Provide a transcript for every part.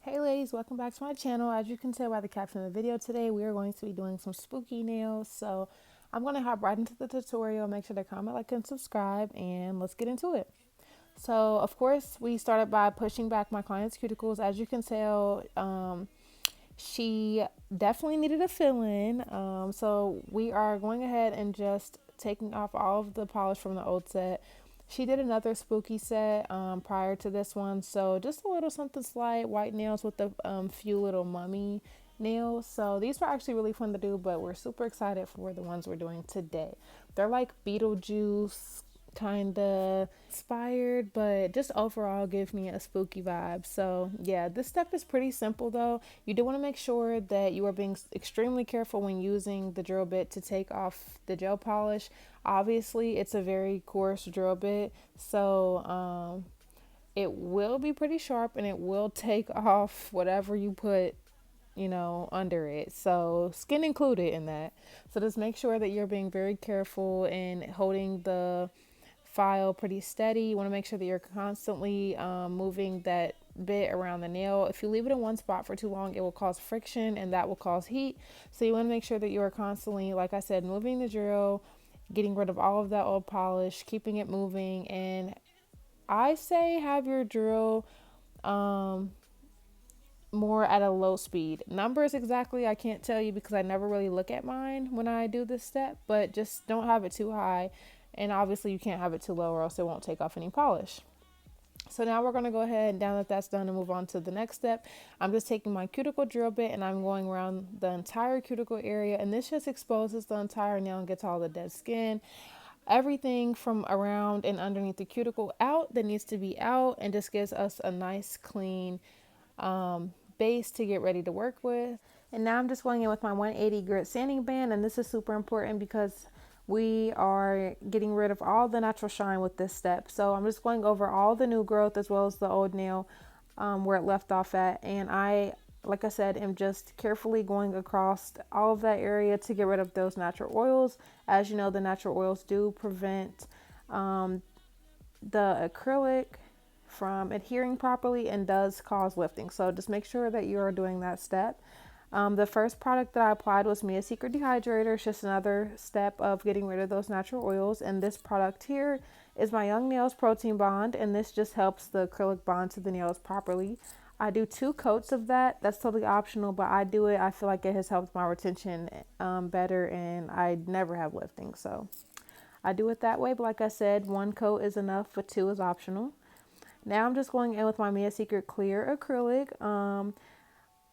Hey ladies, welcome back to my channel. As you can tell by the caption of the video today, we are going to be doing some spooky nails. So I'm going to hop right into the tutorial. Make sure to comment, like, and subscribe, and let's get into it. So of course, we started by pushing back my client's cuticles. As you can tell, she definitely needed a fill-in. So we are going ahead and just taking off all of the polish from the old set. She did another spooky set prior to this one, so just a little something slight, white nails with a few little mummy nails. So these were actually really fun to do, but we're super excited for the ones we're doing today. They're like Beetlejuice kind of inspired, but just overall give me a spooky vibe. So yeah, this step is pretty simple though. You do want to make sure that you are being extremely careful when using the drill bit to take off the gel polish. Obviously it's a very coarse drill bit, so it will be pretty sharp and it will take off whatever you put, under it. So skin included in that. So just make sure that you're being very careful in holding the file pretty steady. You want to make sure that you're constantly moving that bit around the nail. If you leave it in one spot for too long, it will cause friction and that will cause heat. So you want to make sure that you are constantly, like I said, moving the drill, getting rid of all of that old polish, keeping it moving. And I say have your drill more at a low speed. Numbers exactly, I can't tell you because I never really look at mine when I do this step, but just don't have it too high. And obviously you can't have it too low or else it won't take off any polish. So now we're going to go ahead, now that that's done, and move on to the next step. I'm just taking my cuticle drill bit and I'm going around the entire cuticle area, and this just exposes the entire nail and gets all the dead skin, everything from around and underneath the cuticle out that needs to be out, and just gives us a nice clean base to get ready to work with. And now I'm just going in with my 180 grit sanding band, and this is super important because we are getting rid of all the natural shine with this step. So I'm just going over all the new growth as well as the old nail where it left off at, and I, like I said, am just carefully going across all of that area to get rid of those natural oils. As you know, the natural oils do prevent the acrylic from adhering properly and does cause lifting. So just make sure that you are doing that step. The first product that I applied was Mia Secret Dehydrator. It's just another step of getting rid of those natural oils. And this product here is my Young Nails Protein Bond, and this just helps the acrylic bond to the nails properly. I do 2 coats of that. That's totally optional, but I do it. I feel like it has helped my retention better, and I never have lifting. So I do it that way. But like I said, 1 coat is enough, but 2 is optional. Now I'm just going in with my Mia Secret Clear Acrylic.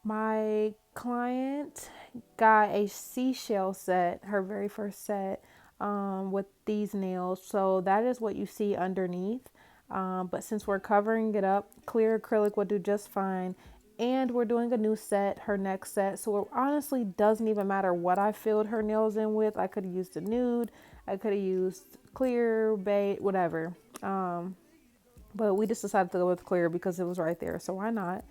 My client got a seashell set, her very first set, with these nails. So that is what you see underneath. But since we're covering it up, clear acrylic will do just fine. And we're doing a new set, her next set. So it honestly doesn't even matter what I filled her nails in with. I could have used a nude. I could have used clear, beige, whatever. But we just decided to go with clear because it was right there. So why not?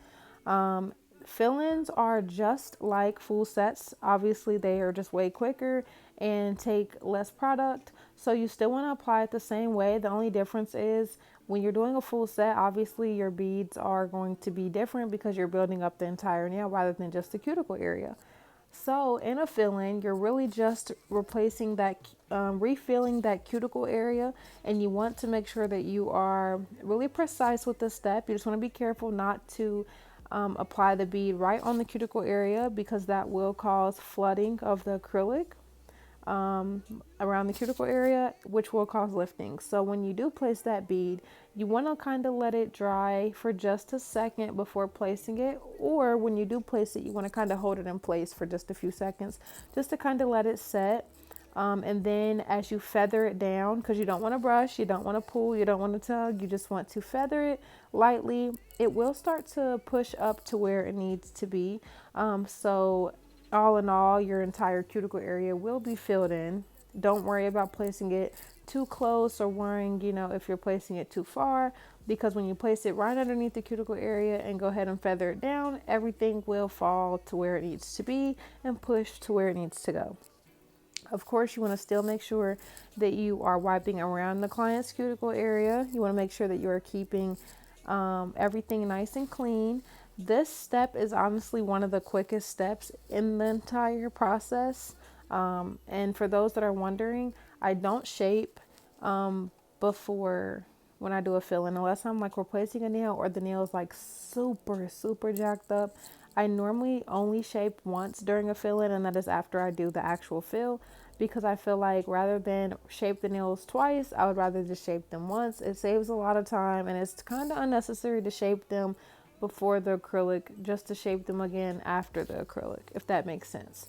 Fill-ins are just like full sets. Obviously, they are just way quicker and take less product. So you still want to apply it the same way. The only difference is when you're doing a full set, obviously your beads are going to be different because you're building up the entire nail rather than just the cuticle area. So in a fill-in, you're really just replacing that, refilling that cuticle area, and you want to make sure that you are really precise with this step. You just want to be careful not to apply the bead right on the cuticle area because that will cause flooding of the acrylic around the cuticle area, which will cause lifting. So when you do place that bead, you want to kind of let it dry for just a second before placing it, or when you do place it, you want to kind of hold it in place for just a few seconds just to kind of let it set. And then as you feather it down, because you don't want to brush, you don't want to pull, you don't want to tug, you just want to feather it lightly, it will start to push up to where it needs to be. So all in all, your entire cuticle area will be filled in. Don't worry about placing it too close or worrying, if you're placing it too far, because when you place it right underneath the cuticle area and go ahead and feather it down, everything will fall to where it needs to be and push to where it needs to go. Of course, you want to still make sure that you are wiping around the client's cuticle area. You want to make sure that you are keeping everything nice and clean. This step is honestly one of the quickest steps in the entire process. And for those that are wondering, I don't shape before when I do a fill in, unless I'm like replacing a nail or the nail is like super, super jacked up. I normally only shape once during a fill in, and that is after I do the actual fill, because I feel like rather than shape the nails twice, I would rather just shape them once. It saves a lot of time, and it's kind of unnecessary to shape them before the acrylic just to shape them again after the acrylic, if that makes sense.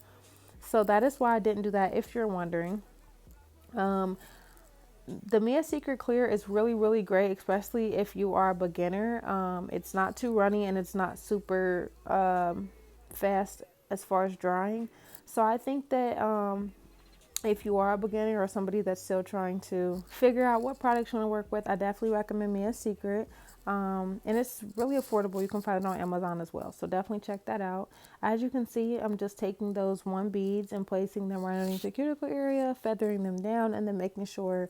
So that is why I didn't do that, if you're wondering. Um, the Mia Secret Clear is really, really great, especially if you are a beginner. It's not too runny and it's not super fast as far as drying. So I think that if you are a beginner or somebody that's still trying to figure out what products you want to work with, I definitely recommend Mia Secret. And it's really affordable. You can find it on Amazon as well. So definitely check that out. As you can see, I'm just taking those one beads and placing them right underneath the cuticle area, feathering them down, and then making sure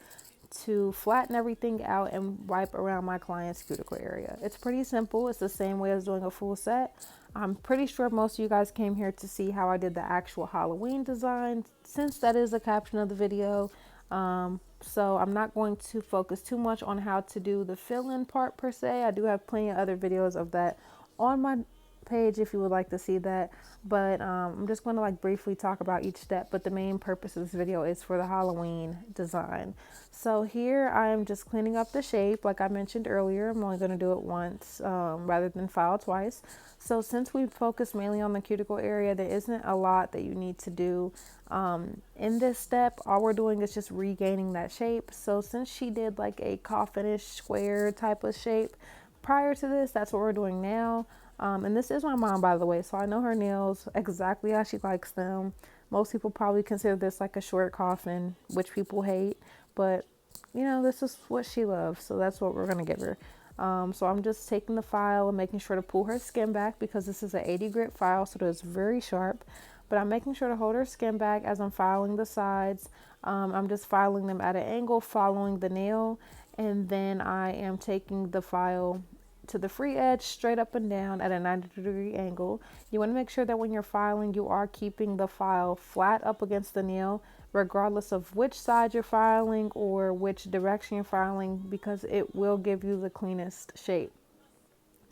to flatten everything out and wipe around my client's cuticle area. It's pretty simple. It's the same way as doing a full set. I'm pretty sure most of you guys came here to see how I did the actual Halloween design, since that is the caption of the video. So I'm not going to focus too much on how to do the fill-in part per se. I do have plenty of other videos of that on my page if you would like to see that, but I'm just going to like briefly talk about each step. But the main purpose of this video is for the Halloween design. So here I'm just cleaning up the shape like I mentioned earlier. I'm only going to do it once rather than file twice. So since we focus mainly on the cuticle area, there isn't a lot that you need to do in this step. All we're doing is just regaining that shape. So since she did like a coffinish square type of shape prior to this, that's what we're doing now. And this is my mom, by the way, so I know her nails exactly how she likes them. Most people probably consider this like a short coffin, which people hate, but you know, this is what she loves, so that's what we're gonna give her. So I'm just taking the file and making sure to pull her skin back, because this is an 80 grit file, so it's very sharp. But I'm making sure to hold her skin back as I'm filing the sides. I'm just filing them at an angle, following the nail, and then I am taking the file to the free edge straight up and down at a 90-degree angle. You want to make sure that when you're filing, you are keeping the file flat up against the nail, regardless of which side you're filing or which direction you're filing, because it will give you the cleanest shape.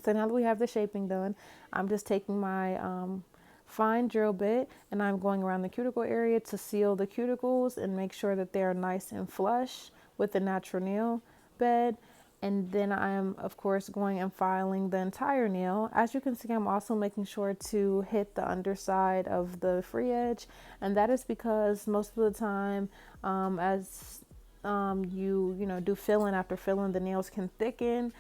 So now that we have the shaping done, I'm just taking my fine drill bit and I'm going around the cuticle area to seal the cuticles and make sure that they're nice and flush with the natural nail bed. And then I am, of course, going and filing the entire nail. As you can see, I'm also making sure to hit the underside of the free edge. And that is because most of the time, as you know, do filling after filling, the nails can thicken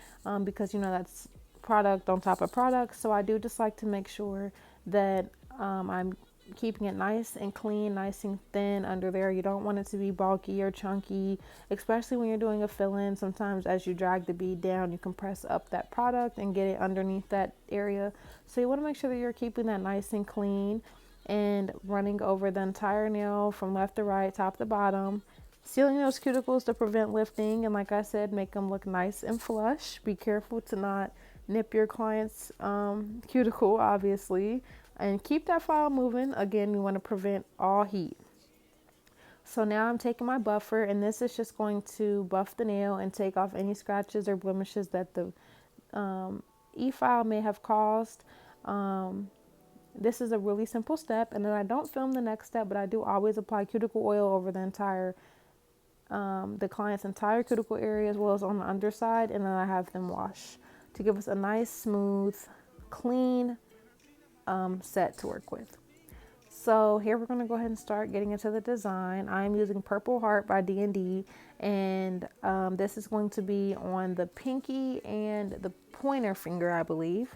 because, you know, that's product on top of product. So I do just like to make sure that I'm keeping it nice and clean, nice and thin under there. You don't want it to be bulky or chunky, especially when you're doing a fill-in. Sometimes as you drag the bead down, you can press up that product and get it underneath that area. So you want to make sure that you're keeping that nice and clean and running over the entire nail from left to right, top to bottom, sealing those cuticles to prevent lifting, and like I said, make them look nice and flush. Be careful to not nip your client's cuticle, obviously, and keep that file moving. Again, we want to prevent all heat. So now I'm taking my buffer, and this is just going to buff the nail and take off any scratches or blemishes that the e-file may have caused. This is a really simple step, and then I don't film the next step, but I do always apply cuticle oil over the entire the client's entire cuticle area, as well as on the underside, and then I have them wash to give us a nice, smooth, clean set to work with. So here we're going to go ahead and start getting into the design. I'm using Purple Heart by D&D, and this is going to be on the pinky and the pointer finger, I believe.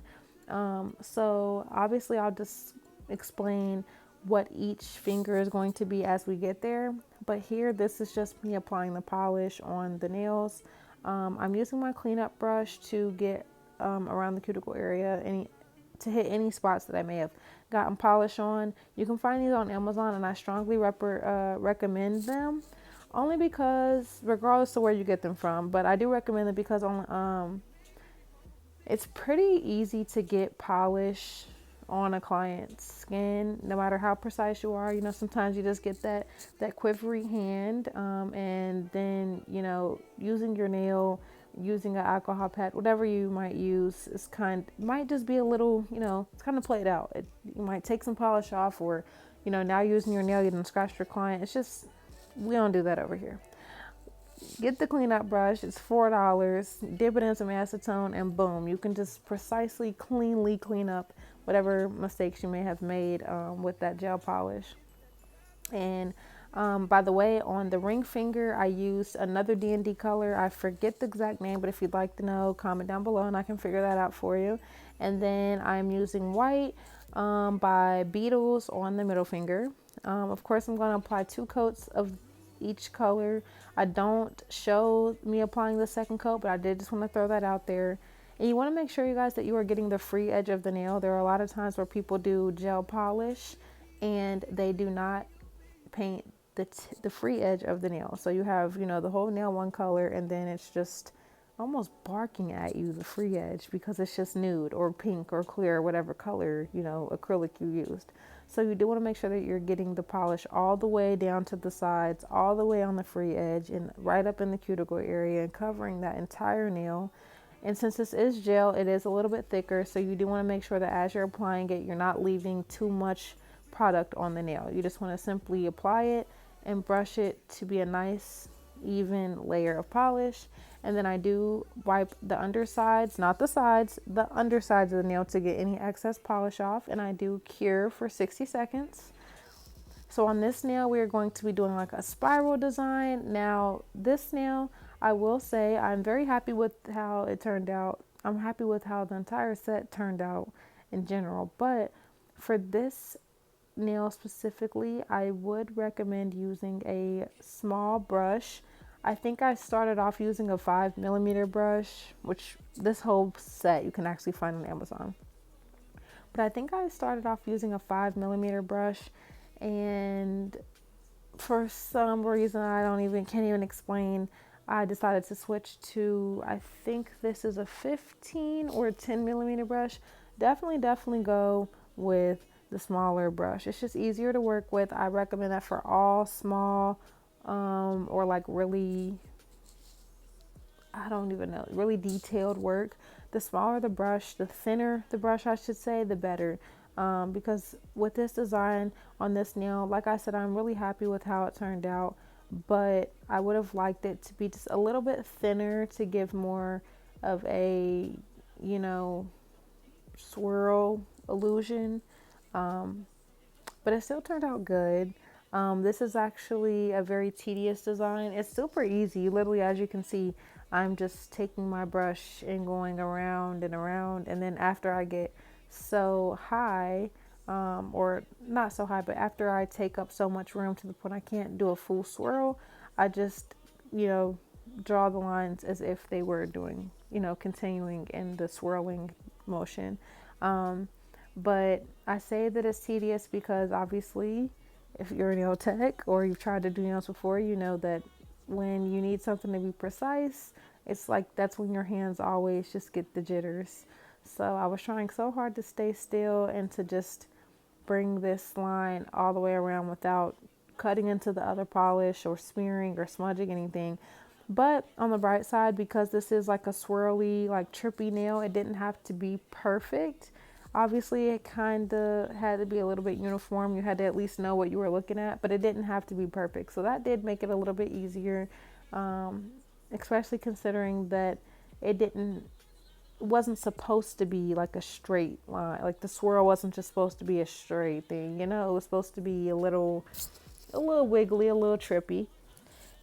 So obviously I'll just explain what each finger is going to be as we get there. But here, this is just me applying the polish on the nails. I'm using my cleanup brush to get around the cuticle area, to hit any spots that I may have gotten polish on. You can find these on Amazon, and I strongly recommend them, only because regardless of where you get them from, but I do recommend them because on It's pretty easy to get polish on a client's skin, no matter how precise you are. You know, sometimes you just get that quivery hand, and then using your nail, using an alcohol pad, whatever you might use, is might just be a little, it's kind of played out. You might take some polish off, or now using your nail, you didn't scratch your client. It's just, we don't do that over here. Get the cleanup brush. It's $4. Dip it in some acetone, and boom, you can just precisely, cleanly clean up whatever mistakes you may have made with that gel polish. And by the way, on the ring finger, I used another D&D color. I forget the exact name, but if you'd like to know, comment down below and I can figure that out for you. And then I'm using white by Beetles on the middle finger. Of course, I'm going to apply 2 coats of each color. I don't show me applying the second coat, but I did just want to throw that out there. And you want to make sure, you guys, that you are getting the free edge of the nail. There are a lot of times where people do gel polish and they do not paint the free edge of the nail. So you have, the whole nail one color, and then it's just almost barking at you, the free edge, because it's just nude or pink or clear, whatever color, acrylic you used. So you do want to make sure that you're getting the polish all the way down to the sides, all the way on the free edge, and right up in the cuticle area, and covering that entire nail. And since this is gel, it is a little bit thicker, so you do want to make sure that as you're applying it, you're not leaving too much product on the nail. You just want to simply apply it and brush it to be a nice even layer of polish. And then I do wipe the undersides, not the sides, the undersides of the nail, to get any excess polish off. And I do cure for 60 seconds. So on this nail, we are going to be doing like a spiral design. Now, this nail, I will say, I'm very happy with how it turned out. I'm happy with how the entire set turned out in general. But for this nail specifically, I would recommend using a small brush. I think I started off using a 5mm brush, which this whole set you can actually find on Amazon. But I think I started off using a 5mm brush, and for some reason can't even explain, I decided to switch to, I think this is a 15 or 10mm brush. Definitely go with the smaller brush. It's just easier to work with. I recommend that for all small or like really, I don't even know, really detailed work. The smaller the brush, the thinner the brush, I should say, the better. Because with this design on this nail, like I said, I'm really happy with how it turned out, but I would have liked it to be just a little bit thinner to give more of a, swirl illusion. But it still turned out good. This is actually a very tedious design. It's super easy. Literally, as you can see, I'm just taking my brush and going around and around. And then after I get so high, or not so high, but after I take up so much room to the point I can't do a full swirl, I just, draw the lines as if they were doing, continuing in the swirling motion. But I say that it's tedious because obviously, if you're a nail tech or you've tried to do nails before, you know that when you need something to be precise, it's like that's when your hands always just get the jitters. So I was trying so hard to stay still and to just bring this line all the way around without cutting into the other polish or smearing or smudging anything. But on the bright side, because this is like a swirly, like trippy nail, it didn't have to be perfect. Obviously, it kind of had to be a little bit uniform. You had to at least know what you were looking at, but it didn't have to be perfect. So that did make it a little bit easier, especially considering that it wasn't supposed to be like a straight line. Like the swirl wasn't just supposed to be a straight thing, it was supposed to be a little wiggly, a little trippy.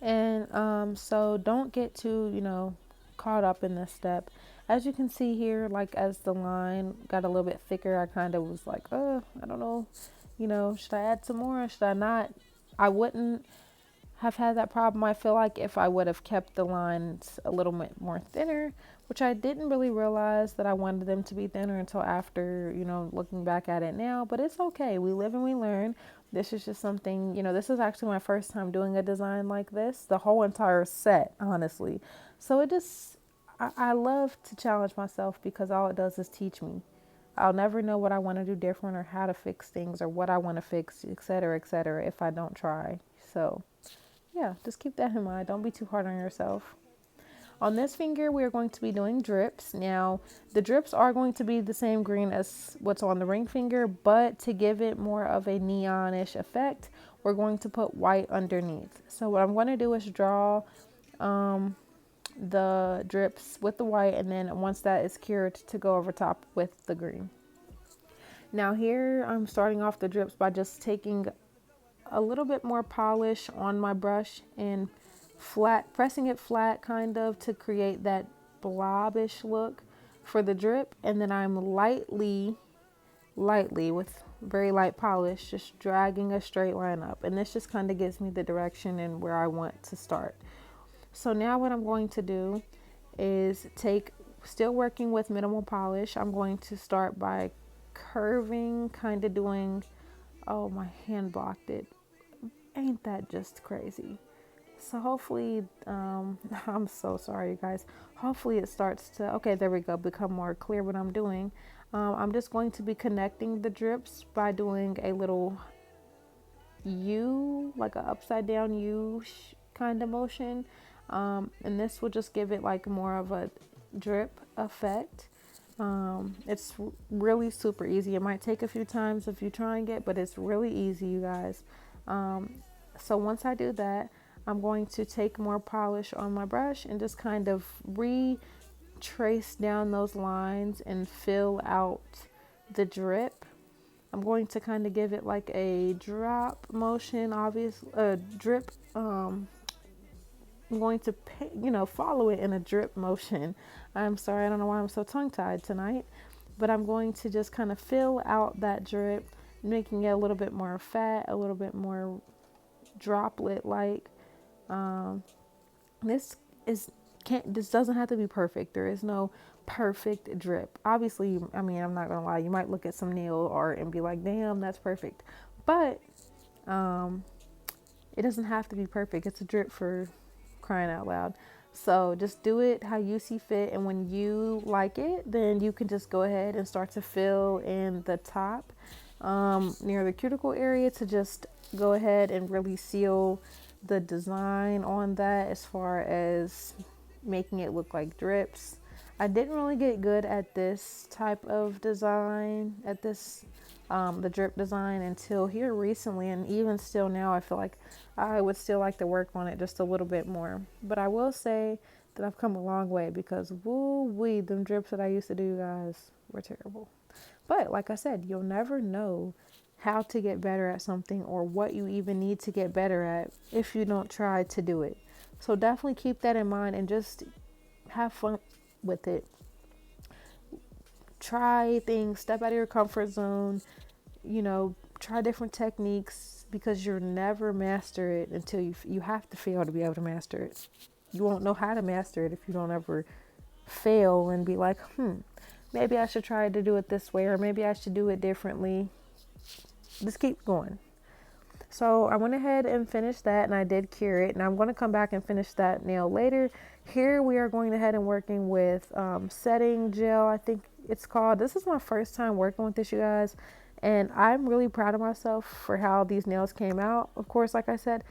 And so don't get too, caught up in this step. As you can see here, like as the line got a little bit thicker, I kind of was like, I don't know, should I add some more or should I not? I wouldn't have had that problem, I feel like, if I would have kept the lines a little bit more thinner, which I didn't really realize that I wanted them to be thinner until after, looking back at it now. But it's okay. We live and we learn. This is just something, this is actually my first time doing a design like this, the whole entire set, honestly. So I love to challenge myself because all it does is teach me. I'll never know what I want to do different or how to fix things or what I want to fix, et cetera, if I don't try. So, yeah, just keep that in mind. Don't be too hard on yourself. On this finger, we are going to be doing drips. Now, the drips are going to be the same green as what's on the ring finger, but to give it more of a neonish effect, we're going to put white underneath. So what I'm going to do is draw the drips with the white, and then once that is cured, to go over top with the green. Now here I'm starting off the drips by just taking a little bit more polish on my brush and pressing it flat kind of to create that blobbish look for the drip. And then I'm lightly with very light polish, just dragging a straight line up. And this just kind of gives me the direction and where I want to start. So now what I'm going to do is still working with minimal polish, I'm going to start by curving, kind of doing, oh, my hand blocked it. Ain't that just crazy? So hopefully, I'm so sorry, you guys. Hopefully it starts to, okay, there we go, become more clear what I'm doing. I'm just going to be connecting the drips by doing a little U, like an upside down U kind of motion. And this will just give it like more of a drip effect. It's really super easy. It might take a few times if you're trying it, but it's really easy, you guys. So once I do that, I'm going to take more polish on my brush and just kind of retrace down those lines and fill out the drip. I'm going to kind of give it like a drop motion, drip. I'm going to, follow it in a drip motion. I'm sorry, I don't know why I'm so tongue-tied tonight, but I'm going to just kind of fill out that drip, making it a little bit more fat, a little bit more droplet-like. This doesn't have to be perfect. There is no perfect drip. Obviously, I mean, I'm not gonna lie, you might look at some nail art and be like, damn, that's perfect. But it doesn't have to be perfect. It's a drip, for crying out loud. So just do it how you see fit, and when you like it, then you can just go ahead and start to fill in the top near the cuticle area to just go ahead and really seal the design on that as far as making it look like drips. I didn't really get good at this type of design, at this the drip design, until here recently, and even still now I feel like I would still like to work on it just a little bit more. But I will say that I've come a long way, because woo-wee, them drips that I used to do, guys, were terrible. But like I said, you'll never know how to get better at something or what you even need to get better at if you don't try to do it. So definitely keep that in mind and just have fun with it. Try things, step out of your comfort zone, try different techniques, because you'll never master it until you have to fail to be able to master it. You won't know how to master it if you don't ever fail and be like, maybe I should try to do it this way, or maybe I should do it differently. Just keep going. So I went ahead and finished that, and I did cure it, and I'm going to come back and finish that nail later. Here we are going ahead and working with setting gel, I think it's called. This is my first time working with this, you guys, and I'm really proud of myself for how these nails came out, of course, like I said.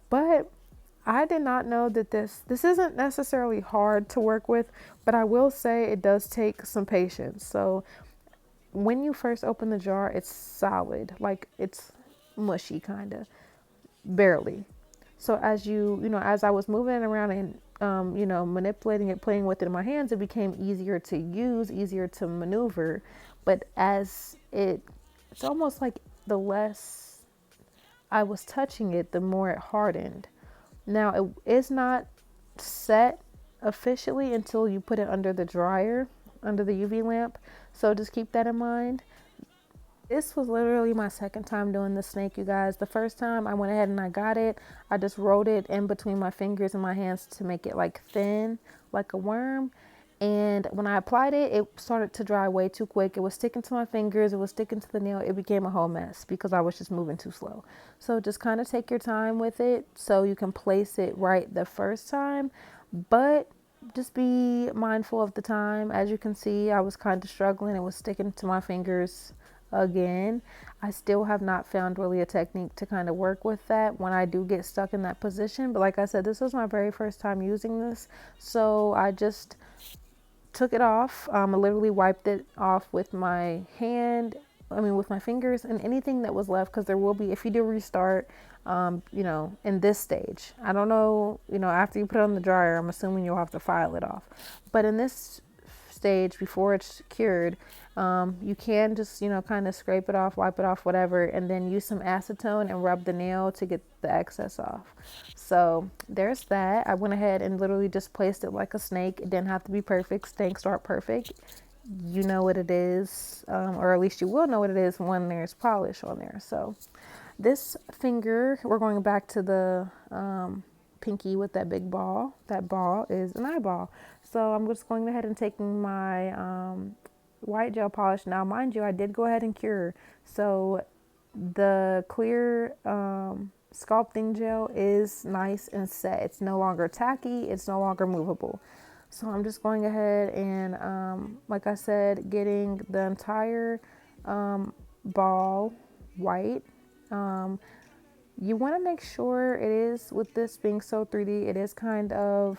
But I did not know that this isn't necessarily hard to work with, but I will say it does take some patience. So when you first open the jar, it's solid, like it's mushy, kind of, barely. So as as I was moving it around and manipulating it, playing with it in my hands, it became easier to use, easier to maneuver. But it's almost like the less I was touching it, the more it hardened. Now it is not set officially until you put it under the dryer, under the UV lamp. So just keep that in mind. This was literally my second time doing the snake, you guys. The first time I went ahead and I got it. I just rolled it in between my fingers and my hands to make it like thin, like a worm. And when I applied it, it started to dry way too quick. It was sticking to my fingers. It was sticking to the nail. It became a whole mess because I was just moving too slow. So just kind of take your time with it so you can place it right the first time. But just be mindful of the time. As you can see, I was kind of struggling. It was sticking to my fingers again. I still have not found really a technique to kind of work with that when I do get stuck in that position. But like I said, this was my very first time using this. So I just took it off. I literally wiped it off with my hand, with my fingers, and anything that was left, because there will be, if you do restart, in this stage. I don't know, after you put it on the dryer, I'm assuming you'll have to file it off. But in this stage, before it's cured, you can just, kind of scrape it off, wipe it off, whatever, and then use some acetone and rub the nail to get the excess off. So there's that. I went ahead and literally just placed it like a snake. It didn't have to be perfect. Snakes aren't perfect. You know what it is, or at least you will know what it is when there's polish on there. So this finger, we're going back to the pinky with that big ball. That ball is an eyeball. So I'm just going ahead and taking my white gel polish. Now, mind you, I did go ahead and cure. So the clear sculpting gel is nice and set. It's no longer tacky. It's no longer movable. So I'm just going ahead and, like I said, getting the entire ball white. You want to make sure it is, with this being so 3D, it is kind of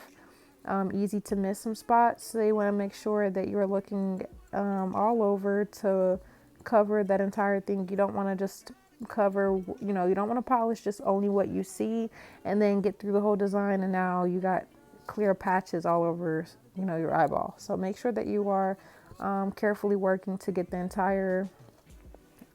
easy to miss some spots. So you want to make sure that you're looking all over to cover that entire thing. You don't want to just cover, you don't want to polish just only what you see and then get through the whole design and now you got clear patches all over, your eyeball. So make sure that you are carefully working to get the entire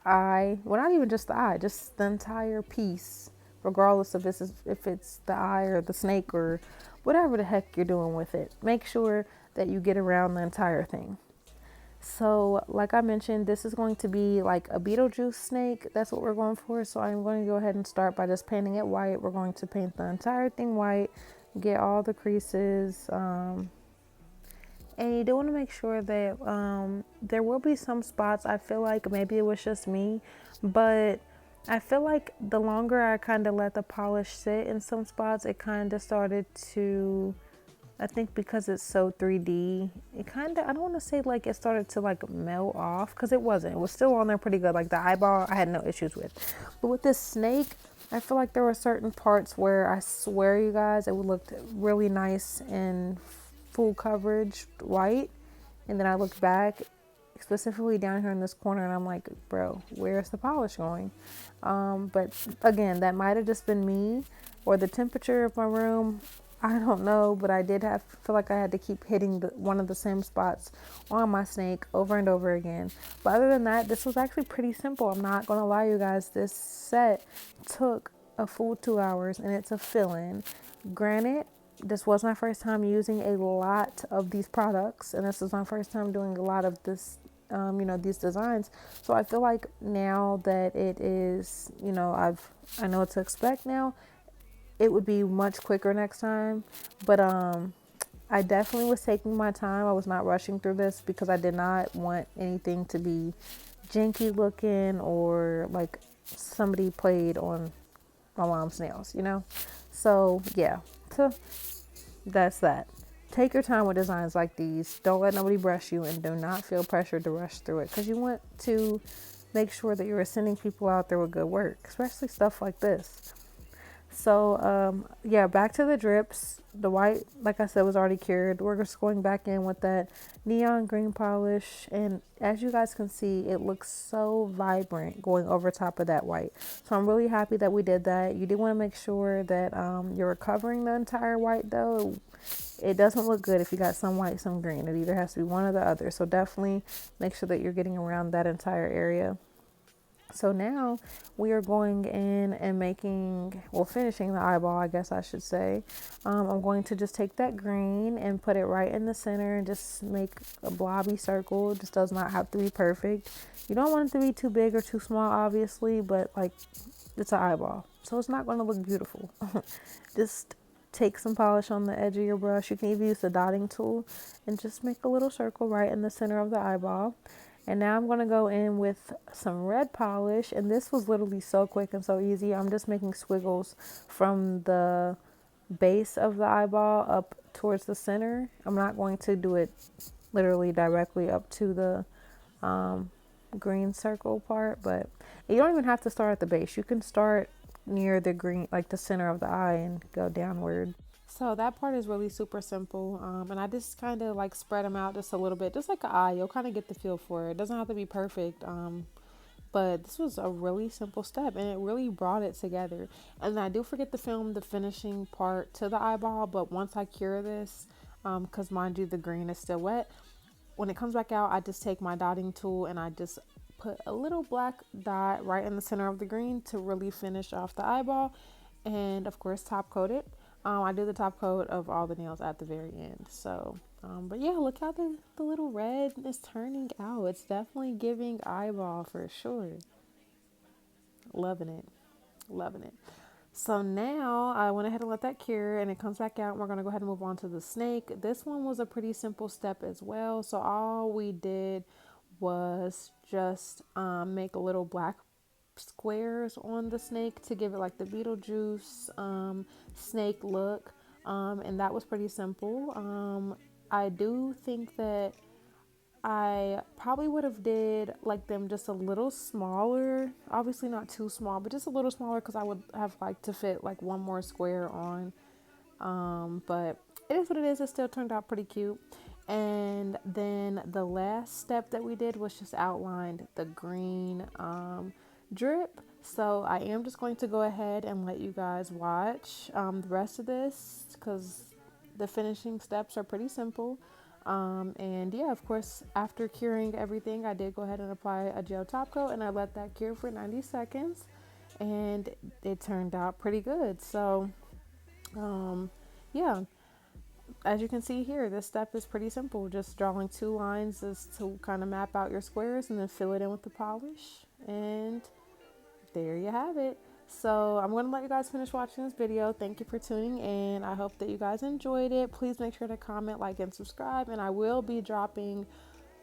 eye, well, not even just the eye, just the entire piece, regardless of if it's the eye or the snake or whatever the heck you're doing with it. Make sure that you get around the entire thing. So like I mentioned, this is going to be like a Beetlejuice snake. That's what we're going for. So I'm going to go ahead and start by just painting it white. We're going to paint the entire thing white, get all the creases, and you do want to make sure that there will be some spots. I feel like maybe it was just me, but I feel like the longer I kind of let the polish sit in some spots, it kind of started to, I think because it's so 3D, it kind of, I don't want to say like it started to like melt off, because it wasn't. It was still on there pretty good. Like the eyeball, I had no issues with. But with this snake, I feel like there were certain parts where I swear, you guys, it would look really nice and full coverage white, and then I look back specifically down here in this corner and I'm like, bro, where's the polish going? But again, that might have just been me or the temperature of my room. I don't know, but I did feel like I had to keep hitting one of the same spots on my snake over and over again. But other than that, this was actually pretty simple. I'm not gonna lie, you guys, this set took a full 2 hours and it's a fill-in. Granted, this was my first time using a lot of these products, and this is my first time doing a lot of this, these designs. So I feel like now that it is, I know what to expect now. It would be much quicker next time, but I definitely was taking my time. I was not rushing through this because I did not want anything to be janky looking or like somebody played on my mom's nails, So yeah, so that's that. Take your time with designs like these. Don't let nobody brush you, and do not feel pressured to rush through it, because you want to make sure that you're sending people out there with good work, especially stuff like this. So yeah, back to the drips. The white, like I said, was already cured. We're just going back in with that neon green polish, and as you guys can see, it looks so vibrant going over top of that white. So I'm really happy that we did that. You do want to make sure that you're covering the entire white though. It doesn't look good if you got some white, some green. It either has to be one or the other. So definitely make sure that you're getting around that entire area. So now we are going in and finishing the eyeball, I guess I should say. I'm going to just take that green and put it right in the center and just make a blobby circle. It just does not have to be perfect. You don't want it to be too big or too small, obviously, but like it's an eyeball, so it's not going to look beautiful. Just take some polish on the edge of your brush. You can even use the dotting tool and just make a little circle right in the center of the eyeball. And now I'm going to go in with some red polish, and this was literally so quick and so easy. I'm just making squiggles from the base of the eyeball up towards the center. I'm not going to do it literally directly up to the green circle part, but you don't even have to start at the base. You can start near the green, like the center of the eye, and go downward. So that part is really super simple, and I just kind of like spread them out just a little bit, just like an eye. You'll kind of get the feel for it. It doesn't have to be perfect, but this was a really simple step, and it really brought it together. And I do forget to film the finishing part to the eyeball, but once I cure this, because mind you, the green is still wet, when it comes back out, I just take my dotting tool and I just put a little black dot right in the center of the green to really finish off the eyeball, and of course top coat it. I do the top coat of all the nails at the very end. So, but yeah, look how the little red is turning out. It's definitely giving eyeball for sure. Loving it. Loving it. So now I went ahead and let that cure, and it comes back out, and we're going to go ahead and move on to the snake. This one was a pretty simple step as well. So all we did was just make a little black squares on the snake to give it like the Beetlejuice snake look, and that was pretty simple. I do think that I probably would have did like them just a little smaller, obviously not too small, but just a little smaller, because I would have liked to fit like one more square on, but it is what it is. It still turned out pretty cute. And then the last step that we did was just outlined the green drip. So I am just going to go ahead and let you guys watch the rest of this, because the finishing steps are pretty simple. And yeah, of course, after curing everything, I did go ahead and apply a gel top coat, and I let that cure for 90 seconds, and it turned out pretty good. So yeah, as you can see here, this step is pretty simple. Just drawing two lines just to kind of map out your squares, and then fill it in with the polish, and there you have it. So I'm going to let you guys finish watching this video. Thank you for tuning in. I hope that you guys enjoyed it. Please make sure to comment, like, and subscribe. And I will be dropping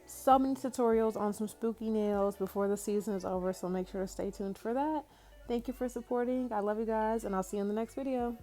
so many tutorials on some spooky nails before the season is over. So make sure to stay tuned for that. Thank you for supporting. I love you guys, and I'll see you in the next video.